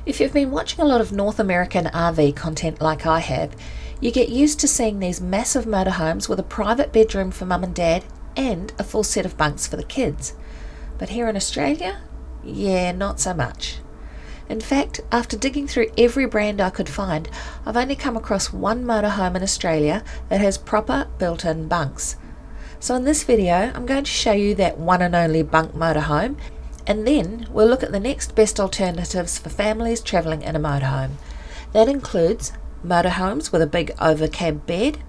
If you've been watching a lot of North American RV content like I have, you get used to seeing these massive motorhomes with a private bedroom for mum and dad and a full set of bunks for the kids. But here in Australia, yeah, not so much. In fact, after digging through every brand I could find, I've only come across one motorhome in Australia that has proper built-in bunks. So in this video, I'm going to show you that one and only bunk motorhome, and then we'll look at the next best alternatives for families travelling in a motorhome. That includes motorhomes with a big overcab bed,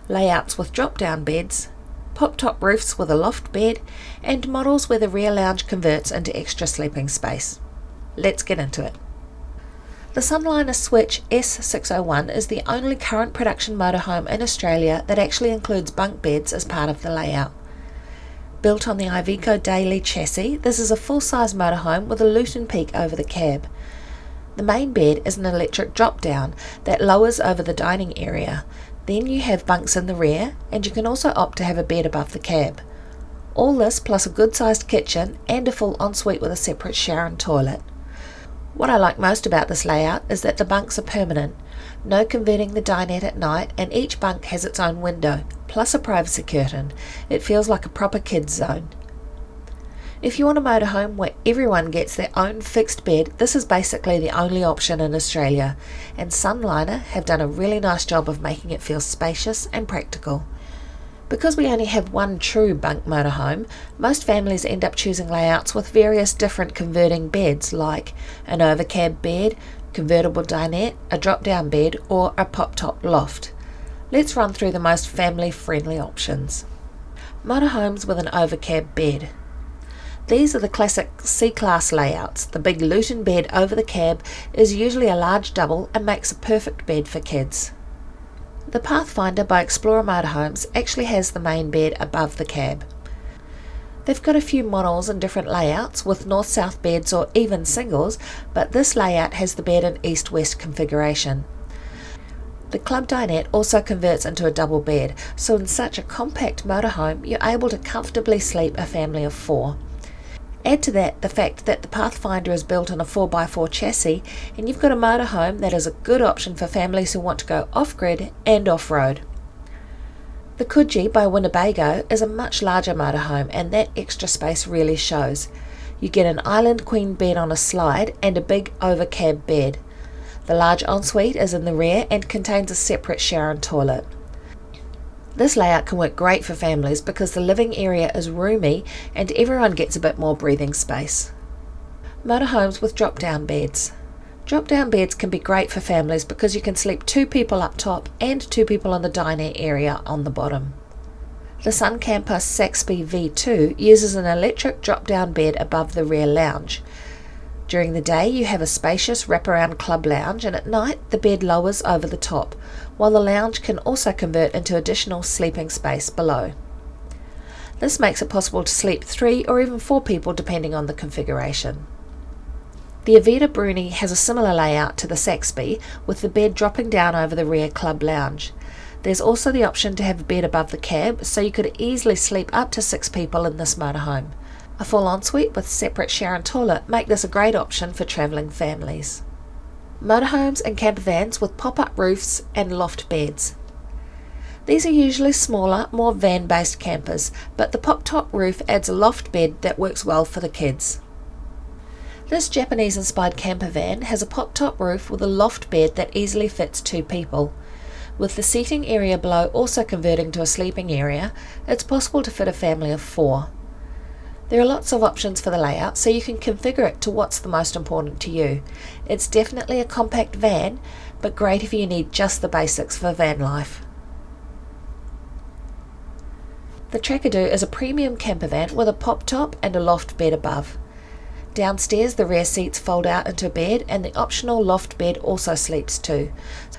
layouts with drop-down beds, pop-top roofs with a loft bed, and models where the rear lounge converts into extra sleeping space. Let's get into it. The Sunliner Switch S601 is the only current production motorhome in Australia that actually includes bunk beds as part of the layout. Built on the Iveco Daily chassis, this is a full-size motorhome with a Luton peak over the cab. The main bed is an electric drop-down that lowers over the dining area. Then you have bunks in the rear, and you can also opt to have a bed above the cab. All this plus a good-sized kitchen and a full ensuite with a separate shower and toilet. What I like most about this layout is that the bunks are permanent, no converting the dinette at night, and each bunk has its own window, plus a privacy curtain. It feels like a proper kids zone. If you want a motorhome where everyone gets their own fixed bed, this is basically the only option in Australia, and Sunliner have done a really nice job of making it feel spacious and practical. Because we only have one true bunk motorhome, most families end up choosing layouts with various different converting beds like an overcab bed, convertible dinette, a drop-down bed, or a pop-top loft. Let's run through the most family-friendly options. Motorhomes with an overcab bed. These are the classic C-class layouts. The big Luton bed over the cab is usually a large double and makes a perfect bed for kids. The Pathfinder by Explorer Motorhomes actually has the main bed above the cab. They've got a few models in different layouts with north-south beds or even singles, but this layout has the bed in east-west configuration. The club dinette also converts into a double bed, so in such a compact motorhome you're able to comfortably sleep a family of 4. Add to that the fact that the Pathfinder is built on a 4x4 chassis, and you've got a motorhome that is a good option for families who want to go off-grid and off-road. The Coogee by Winnebago is a much larger motorhome, and that extra space really shows. You get an island queen bed on a slide and a big overcab bed. The large ensuite is in the rear and contains a separate shower and toilet. This layout can work great for families because the living area is roomy and everyone gets a bit more breathing space. Motorhomes with drop-down beds. Drop-down beds can be great for families because you can sleep 2 people up top and 2 people on the dining area on the bottom. The Suncamper Saxby V2 uses an electric drop-down bed above the rear lounge. During the day you have a spacious wraparound club lounge, and at night the bed lowers over the top, while the lounge can also convert into additional sleeping space below. This makes it possible to sleep 3 or even 4 people depending on the configuration. The Avida Bruni has a similar layout to the Saxby, with the bed dropping down over the rear club lounge. There's also the option to have a bed above the cab, so you could easily sleep up to 6 people in this motorhome. A full ensuite with separate shower and toilet make this a great option for travelling families. Motorhomes and campervans with pop-up roofs and loft beds. These are usually smaller, more van-based campers, but the pop-top roof adds a loft bed that works well for the kids. This Japanese-inspired campervan has a pop-top roof with a loft bed that easily fits 2 people. With the seating area below also converting to a sleeping area, it's possible to fit a family of 4. There are lots of options for the layout, so you can configure it to what's the most important to you. It's definitely a compact van, but great if you need just the basics for van life. The Trackadoo is a premium campervan with a pop-top and a loft bed above. Downstairs the rear seats fold out into a bed, and the optional loft bed also sleeps 2,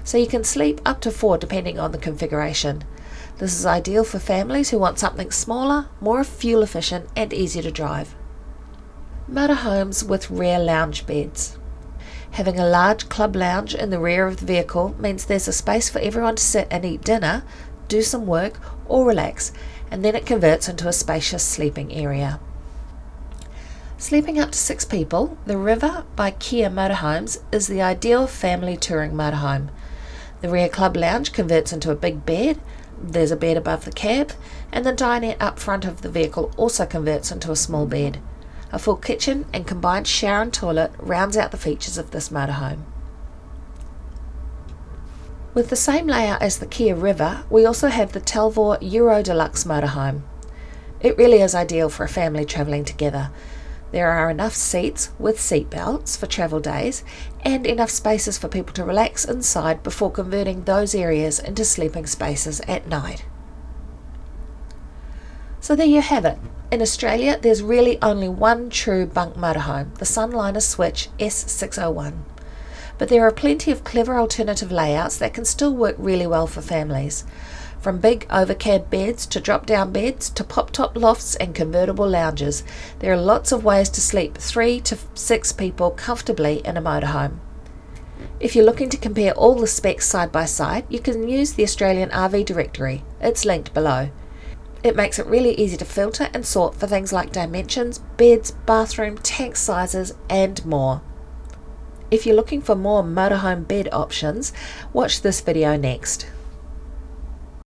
so you can sleep up to 4 depending on the configuration. This is ideal for families who want something smaller, more fuel efficient and easy to drive. Motorhomes with rear lounge beds. Having a large club lounge in the rear of the vehicle means there's a space for everyone to sit and eat dinner, do some work or relax, and then it converts into a spacious sleeping area. Sleeping up to 6 people, the River by Kia Motorhomes is the ideal family touring motorhome. The rear club lounge converts into a big bed, there's a bed above the cab, and the dinette up front of the vehicle also converts into a small bed. A full kitchen and combined shower and toilet rounds out the features of this motorhome. With the same layout as the Kia River, we also have the Talvor Euro Deluxe motorhome. It really is ideal for a family travelling together. There are enough seats with seat belts for travel days and enough spaces for people to relax inside before converting those areas into sleeping spaces at night. So there you have it. In Australia, there's really only one true bunk motorhome, the Sunliner Switch S601. But there are plenty of clever alternative layouts that can still work really well for families. From big overcab beds to drop-down beds to pop-top lofts and convertible lounges, there are lots of ways to sleep 3 to 6 people comfortably in a motorhome. If you're looking to compare all the specs side by side, you can use the Australian RV directory. It's linked below. It makes it really easy to filter and sort for things like dimensions, beds, bathroom, tank sizes, and more. If you're looking for more motorhome bed options, watch this video next.